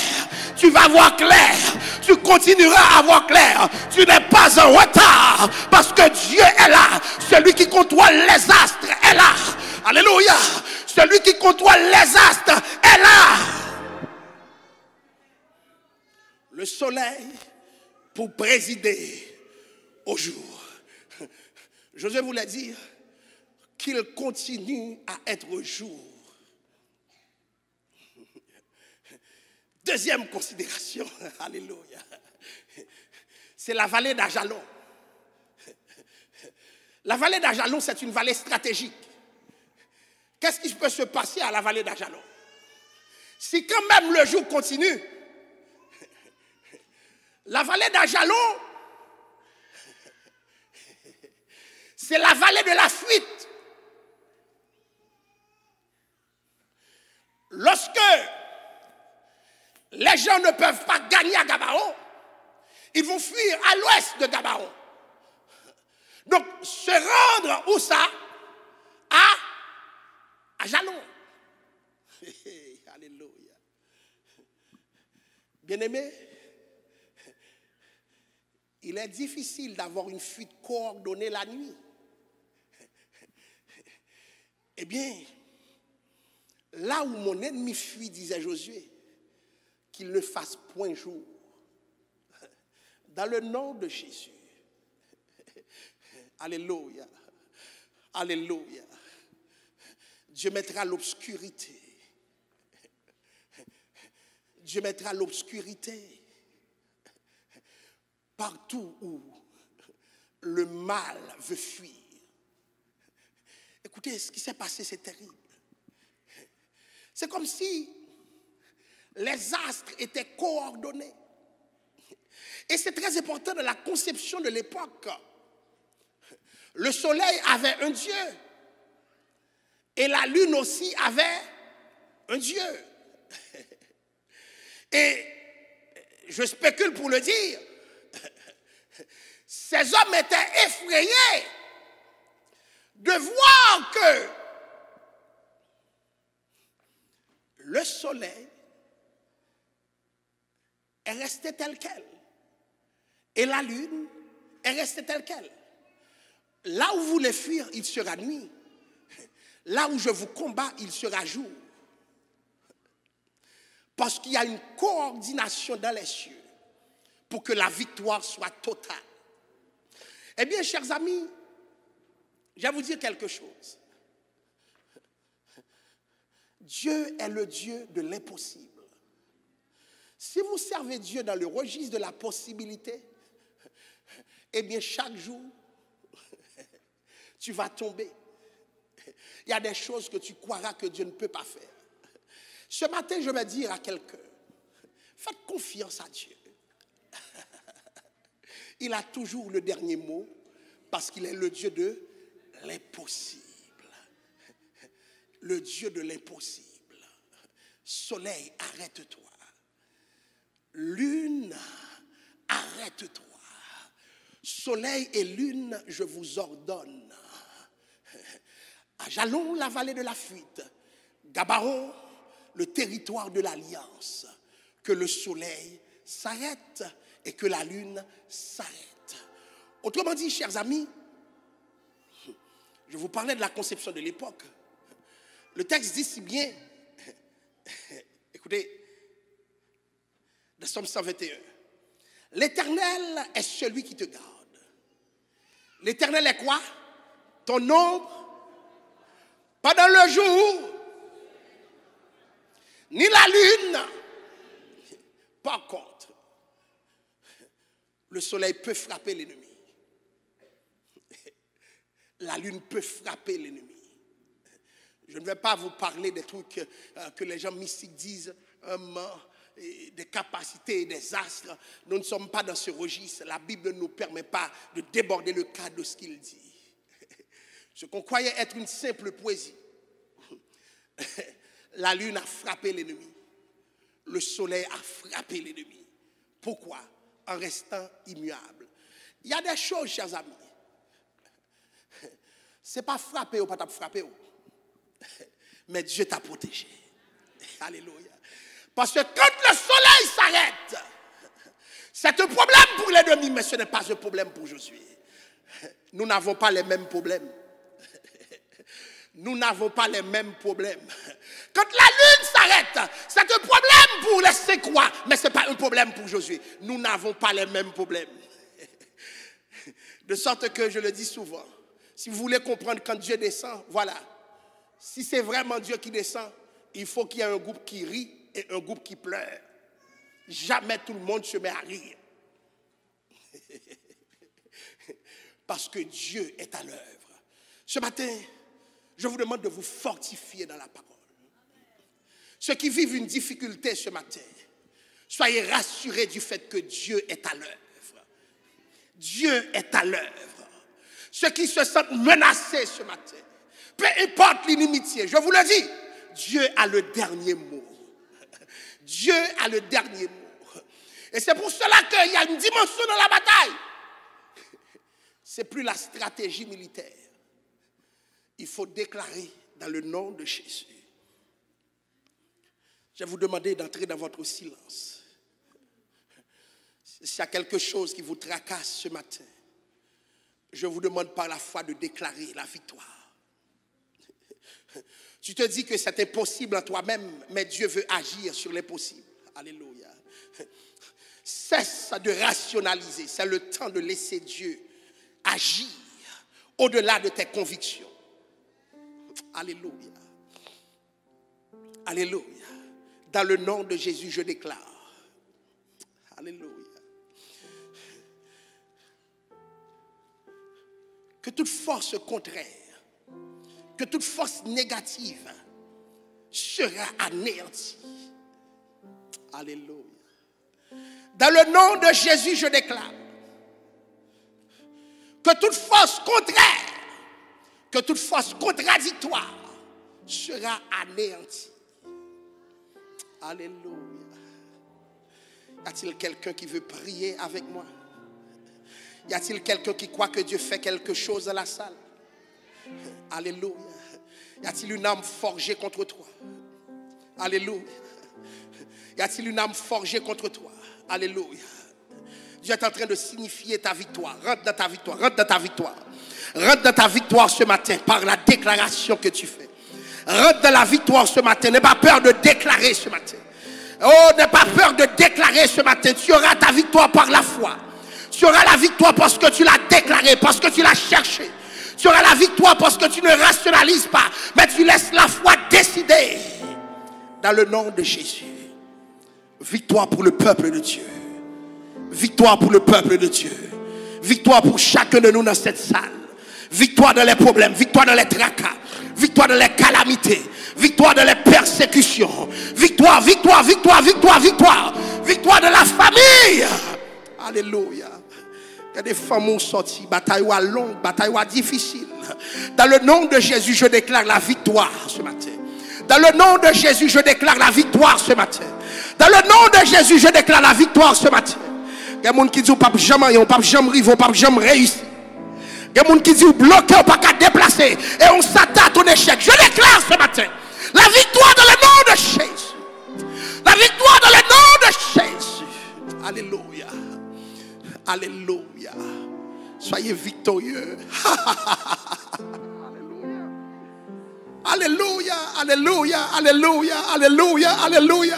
tu vas voir clair, tu continueras à voir clair. Tu n'es pas en retard parce que Dieu est là. Celui qui contrôle les astres est là. Alléluia. Celui qui contrôle les astres est là. Le soleil pour présider au jour. Josué voulait dire qu'il continue à être jour. Deuxième considération, alléluia, c'est la vallée d'Ajalon. La vallée d'Ajalon, c'est une vallée stratégique. Qu'est-ce qui peut se passer à la vallée d'Ajalon? Si quand même le jour continue, la vallée d'Ajalon, c'est la vallée de la fuite. Lorsque les gens ne peuvent pas gagner à Gabaon, ils vont fuir à l'ouest de Gabaon. Donc, se rendre où ça? À Jalon. Alléluia. Bien-aimé, il est difficile d'avoir une fuite coordonnée la nuit. Eh bien, là où mon ennemi fuit, disait Josué, qu'il ne fasse point jour. Dans le nom de Jésus. Alléluia. Alléluia. Dieu mettra l'obscurité. Dieu mettra l'obscurité partout où le mal veut fuir. Écoutez, ce qui s'est passé, c'est terrible. C'est comme si les astres étaient coordonnés. Et c'est très important dans la conception de l'époque. Le soleil avait un Dieu. Et la lune aussi avait un Dieu. Et je spécule pour le dire, ces hommes étaient effrayés de voir que le soleil est resté tel quel. Et la lune est restée telle quelle. Là où vous voulez fuir, il sera nuit. Là où je vous combats, il sera jour. Parce qu'il y a une coordination dans les cieux pour que la victoire soit totale. Eh bien, chers amis, je vais vous dire quelque chose. Dieu est le Dieu de l'impossible. Si vous servez Dieu dans le registre de la possibilité, eh bien, chaque jour, tu vas tomber. Il y a des choses que tu croiras que Dieu ne peut pas faire. Ce matin, je vais dire à quelqu'un, faites confiance à Dieu. Il a toujours le dernier mot parce qu'il est le Dieu de l'impossible. Le Dieu de l'impossible. Soleil, arrête-toi. Lune, arrête-toi. Soleil et lune, je vous ordonne. Ajalon, la vallée de la fuite. Gabaon, le territoire de l'alliance. Que le soleil s'arrête et que la lune s'arrête. Autrement dit, chers amis, je vous parlais de la conception de l'époque. Le texte dit si bien, écoutez, de Somme 121. L'Éternel est celui qui te garde. L'Éternel est quoi? Ton ombre. Pas dans le jour, ni la lune. Par contre, le soleil peut frapper l'ennemi. La lune peut frapper l'ennemi. Je ne vais pas vous parler des trucs que les gens mystiques disent, des capacités et des astres. Nous ne sommes pas dans ce registre. La Bible ne nous permet pas de déborder le cadre de ce qu'il dit. Ce qu'on croyait être une simple poésie. La lune a frappé l'ennemi. le soleil a frappé l'ennemi. Pourquoi? En restant immuable. Il y a des choses, chers amis. Ce n'est pas frapper ou pas frapper. Mais Dieu t'a protégé. Alléluia. Parce que quand le soleil s'arrête, c'est un problème pour l'ennemi, mais ce n'est pas un problème pour Josué. Nous n'avons pas les mêmes problèmes. Nous n'avons pas les mêmes problèmes. Quand la lune s'arrête, c'est un problème pour les Séquois, mais ce n'est pas un problème pour Josué. Nous n'avons pas les mêmes problèmes. De sorte que je le dis souvent, si vous voulez comprendre quand Dieu descend, voilà. Si c'est vraiment Dieu qui descend, il faut qu'il y ait un groupe qui rit et un groupe qui pleure. Jamais tout le monde se met à rire. Parce que Dieu est à l'œuvre. Ce matin, je vous demande de vous fortifier dans la parole. Ceux qui vivent une difficulté ce matin, soyez rassurés du fait que Dieu est à l'œuvre. Dieu est à l'œuvre. Ceux qui se sentent menacés ce matin, peu importe l'inimitié, je vous le dis, Dieu a le dernier mot. Dieu a le dernier mot. Et c'est pour cela qu'il y a une dimension dans la bataille. C'est plus la stratégie militaire. Il faut déclarer dans le nom de Jésus. Je vais vous demander d'entrer dans votre silence. S'il y a quelque chose qui vous tracasse ce matin, je vous demande par la foi de déclarer la victoire. Tu te dis que c'est impossible en toi-même, mais Dieu veut agir sur les possibles. Alléluia. Cesse de rationaliser. C'est le temps de laisser Dieu agir au-delà de tes convictions. Alléluia. Alléluia. Dans le nom de Jésus, je déclare. Alléluia. Que toute force contraire, que toute force négative sera anéantie. Alléluia. Dans le nom de Jésus, je déclare que toute force contraire, que toute force contradictoire sera anéantie. Alléluia. Y a-t-il quelqu'un qui veut prier avec moi? Y a-t-il quelqu'un qui croit que Dieu fait quelque chose dans la salle? Alléluia. Y a-t-il une âme forgée contre toi? Alléluia. Y a-t-il une âme forgée contre toi? Alléluia. Dieu est en train de signifier ta victoire. Rentre dans ta victoire. Rentre dans ta victoire. Rentre dans ta victoire ce matin par la déclaration que tu fais. Rentre dans la victoire ce matin. N'aie pas peur de déclarer ce matin. Oh, n'aie pas peur de déclarer ce matin. Tu auras ta victoire par la foi. Tu auras la victoire parce que tu l'as déclaré, parce que tu l'as cherché. Tu auras la victoire parce que tu ne rationalises pas, mais tu laisses la foi décider. Dans le nom de Jésus. Victoire pour le peuple de Dieu. Victoire pour le peuple de Dieu. Victoire pour chacun de nous dans cette salle. Victoire dans les problèmes, victoire dans les tracas, victoire dans les calamités, victoire dans les persécutions. Victoire, victoire, victoire, victoire, victoire. Victoire de la famille. Alléluia. Il y a des femmes qui sont sorties, bataille longue, bataille difficile. Dans le nom de Jésus, je déclare la victoire ce matin. Dans le nom de Jésus, je déclare la victoire ce matin. Dans le nom de Jésus, je déclare la victoire ce matin. Il y a des gens qui disent, pas jamais, pas jamais arriver, pas jamais réussir. Il y a des gens qui disent, bloqué, pas qu'à déplacer. Et on s'attend à ton échec. Je déclare ce matin la victoire dans le nom de Jésus. La victoire dans le nom de Jésus. Alléluia. Alléluia. Soyez victorieux. Alléluia, alléluia, alléluia, alléluia, alléluia.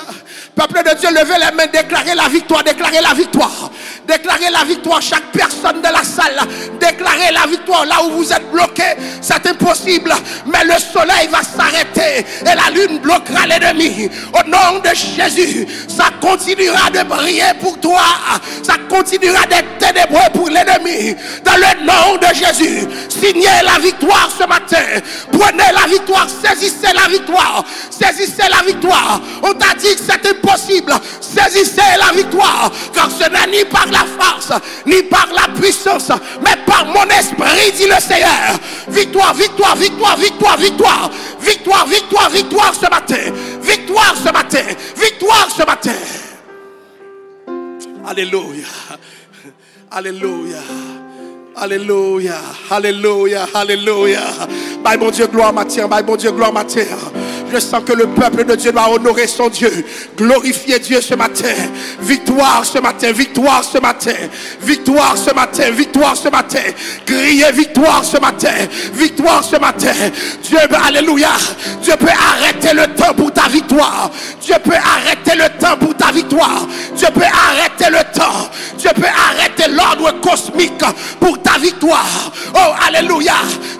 Peuple de Dieu, levez les mains, déclarez la victoire, déclarez la victoire. Déclarez la victoire, chaque personne de la salle. Déclarez la victoire là où vous êtes bloqué. C'est impossible, mais le soleil va s'arrêter et la lune bloquera l'ennemi. Au nom de Jésus, ça continuera de briller pour toi. Ça continuera d'être ténébreux pour l'ennemi. Dans le nom de Jésus, signez la victoire ce matin. Prenez la victoire, saisissez la victoire. Saisissez la victoire. On t'a dit que c'est impossible. Saisissez la victoire. Car ce n'est ni par la force, ni par la puissance, mais par mon esprit, dit le Seigneur. Victoire, victoire, victoire, victoire, victoire. Victoire, victoire, victoire ce matin. Victoire ce matin. Victoire ce matin. Alléluia. Alléluia. Alléluia. Alléluia. Alléluia. Bye mon Dieu, gloire matin. Bye mon Dieu, gloire matin. Je sens que le peuple de Dieu doit honorer son Dieu. Glorifier Dieu ce matin. Victoire ce matin. Victoire ce matin. Victoire ce matin. Victoire ce matin. Crier victoire ce matin. Victoire ce matin. Dieu, alléluia. Dieu peut arrêter le temps pour ta victoire. Dieu peut arrêter le temps pour ta victoire. Dieu peut arrêter le temps. Dieu peut arrêter l'ordre cosmique pour ta victoire. Oh, alléluia.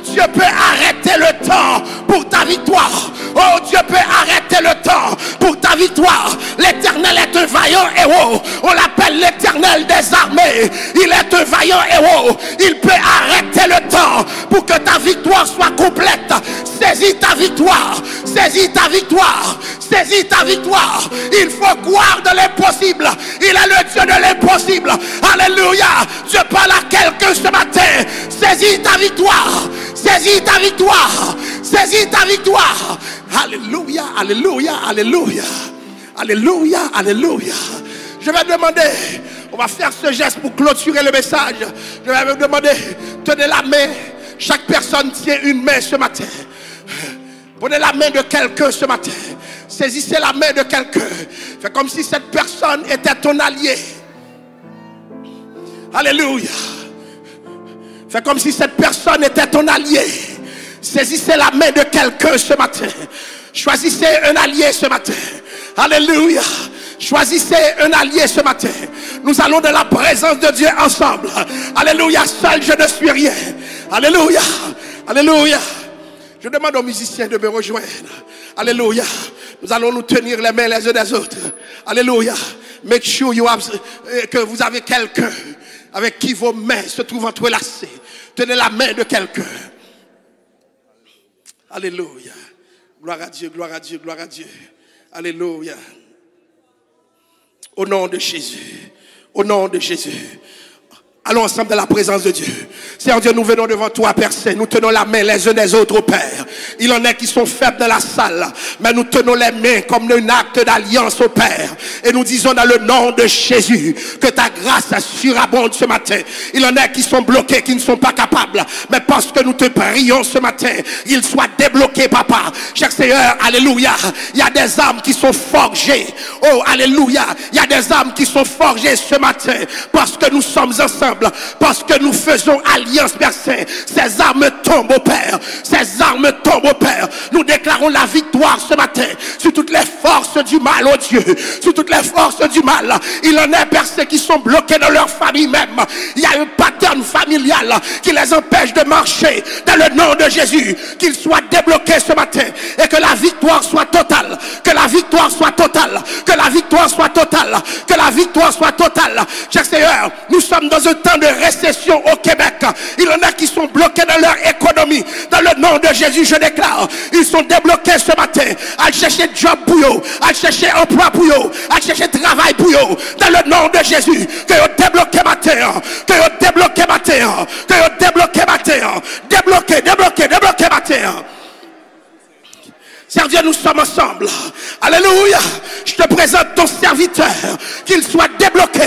Dieu peut arrêter le temps pour ta victoire. Oh, Dieu peut arrêter le temps pour ta victoire. L'Éternel est un vaillant héros. On l'appelle l'Éternel des armées. Il est un vaillant héros. Il peut arrêter le temps pour que ta victoire soit complète. Saisis ta victoire. Saisis ta victoire. Saisis ta victoire. Il faut croire de l'impossible. Il est le Dieu de l'impossible. Alléluia. Dieu parle à quelqu'un ce matin. Saisis ta victoire. Saisis ta victoire. Saisis ta victoire. Alléluia, alléluia, alléluia. Alléluia, alléluia. Je vais demander, on va faire ce geste pour clôturer le message. Je vais vous demander, tenez la main. Chaque personne tient une main ce matin. Prenez la main de quelqu'un ce matin. Saisissez la main de quelqu'un. Faites comme si cette personne était ton allié. Alléluia. Faites comme si cette personne était ton allié. Saisissez la main de quelqu'un ce matin. Choisissez un allié ce matin. Alléluia. Choisissez un allié ce matin. Nous allons dans la présence de Dieu ensemble. Alléluia. Seul je ne suis rien. Alléluia. Alléluia. Je demande aux musiciens de me rejoindre. Alléluia. Nous allons nous tenir les mains les uns des autres. Alléluia. Make sure que vous avez quelqu'un avec qui vos mains se trouvent entrelacées. Tenez la main de quelqu'un. Alléluia. Gloire à Dieu, gloire à Dieu, gloire à Dieu. Alléluia. Au nom de Jésus. Au nom de Jésus. Allons ensemble dans la présence de Dieu. Seigneur Dieu, nous venons devant toi, Père Saint. Nous tenons la main les uns des autres, Père. Il en est qui sont faibles dans la salle. Mais nous tenons les mains comme un acte d'alliance au Père. Et nous disons dans le nom de Jésus que ta grâce surabonde ce matin. Il en est qui sont bloqués, qui ne sont pas capables. Mais parce que nous te prions ce matin, ils soient débloqués, Papa. Cher Seigneur, alléluia. Il y a des âmes qui sont forgées. Oh, alléluia. Il y a des âmes qui sont forgées ce matin. Parce que nous sommes ensemble. Parce que nous faisons alliance, Père Saint. Ces armes tombent au Père. Ces armes tombent au Père. Nous déclarons la victoire ce matin sur toutes les forces du mal, oh Dieu. Sur toutes les forces du mal. Il en est, Père Saint, qui sont bloqués dans leur famille même. Il y a un pattern familial qui les empêche de marcher. Dans le nom de Jésus, qu'ils soient débloqués ce matin. Et que la victoire soit totale. Que la victoire soit totale. Que la victoire soit totale. Que la victoire soit totale. Cher Seigneur, nous sommes dans un temps de récession au Québec. Il y en a qui sont bloqués dans leur économie. Dans le nom de Jésus, je déclare, ils sont débloqués ce matin. À chercher job pour eux, à chercher emploi pour eux, à chercher travail pour eux. Dans le nom de Jésus, que vous débloquez matin, que vous débloquez matin, que vous débloquez matin, débloquez, débloquez, débloquez matin. Seigneur Dieu, nous sommes ensemble. Alléluia. Je te présente ton serviteur. Qu'il soit débloqué.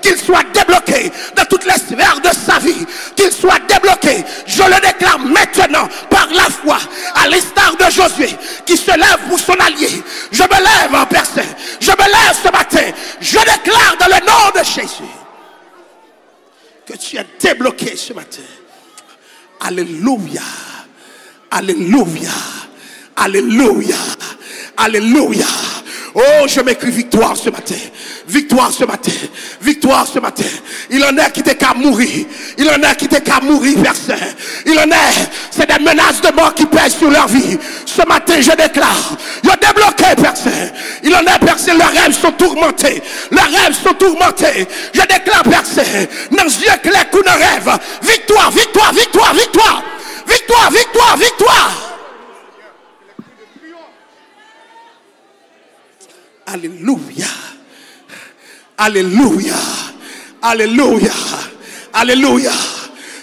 Qu'il soit débloqué dans toutes les sphères de sa vie. Qu'il soit débloqué. Je le déclare maintenant par la foi. À l'instar de Josué qui se lève pour son allié. Je me lève en personne. Je me lève ce matin. Je déclare dans le nom de Jésus que tu es débloqué ce matin. Alléluia. Alléluia. Alléluia. Alléluia. Oh, je m'écris victoire ce matin. Victoire ce matin. Victoire ce matin. Il en est qui t'est qu'à mourir. Il en est qui t'est qu'à mourir, personne. Il en est, c'est des menaces de mort qui pèsent sur leur vie. Ce matin, je déclare, ils ont débloqué, personne. Il en est, personne, leurs rêves sont tourmentés. Leurs rêves sont tourmentés. Je déclare, personne, dans les yeux clairs qu'on rêve. Victoire, victoire, victoire, victoire. Victoire, victoire, victoire. Alléluia. Alléluia. Alléluia. Alléluia.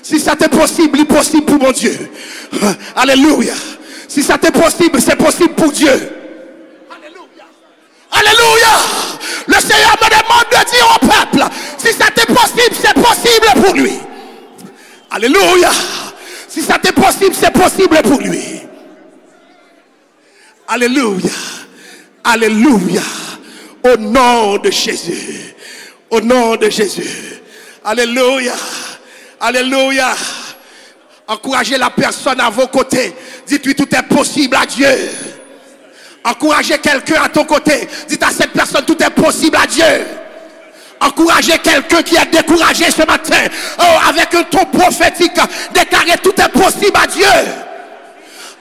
Si ça t'est possible, il est possible pour mon Dieu. Alléluia. Si ça t'est possible, c'est possible pour Dieu. Alléluia. Alléluia. Le Seigneur me demande de dire au peuple, Si ça t'est possible, c'est possible pour lui. Alléluia. Si ça t'est possible, c'est possible pour lui. Alléluia. Alléluia. Au nom de Jésus. Au nom de Jésus. Alléluia. Alléluia. Encouragez la personne à vos côtés. Dites-lui tout est possible à Dieu. Encouragez quelqu'un à ton côté. Dites à cette personne tout est possible à Dieu. Encouragez quelqu'un qui est découragé ce matin. Oh, avec un ton prophétique. Déclarez tout est possible à Dieu.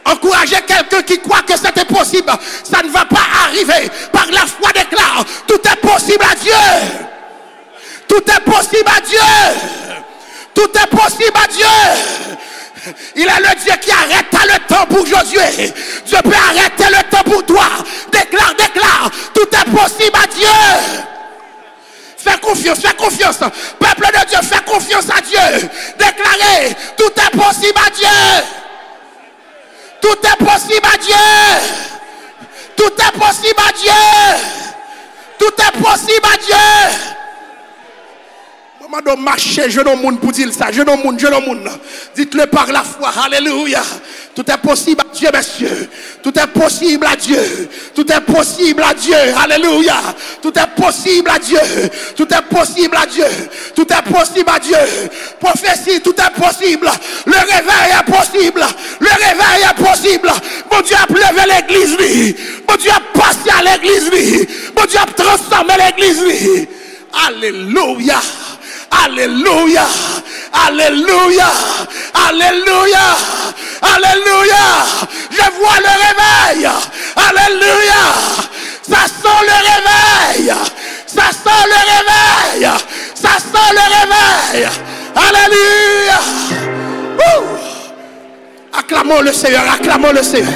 Encouragez quelqu'un qui croit que c'était possible. Ça ne va pas arriver. Par la foi déclare tout est possible à Dieu. Tout est possible à Dieu. Tout est possible à Dieu. Il est le Dieu qui arrêta le temps pour Josué. Dieu peut arrêter le temps pour toi. Déclare, déclare. Tout est possible à Dieu. Fais confiance, fais confiance. Peuple de Dieu, fais confiance à Dieu. Déclarez, tout est possible à Dieu. Tout est possible à Dieu. Tout est possible à Dieu. Tout est possible à Dieu. Maman marcher, je n'ai monde pour dire ça. Je n'ai monde. Dites-le par la foi. Alléluia. Tout est possible à Dieu, messieurs. Tout est possible à Dieu. Tout est possible à Dieu. Alléluia. Tout est possible à Dieu. Tout est possible à Dieu. Tout est possible à Dieu. Prophétie, tout est possible. Le réveil est possible. Le réveil est possible. Mon Dieu a levé l'église. Mon Dieu a passé à l'église. Mon Dieu a transformé l'église. Alléluia. Alléluia, alléluia, alléluia, alléluia. Je vois le réveil. Alléluia. Ça sent le réveil. Ça sent le réveil. Ça sent le réveil. Alléluia. Acclamons le Seigneur, acclamons le Seigneur.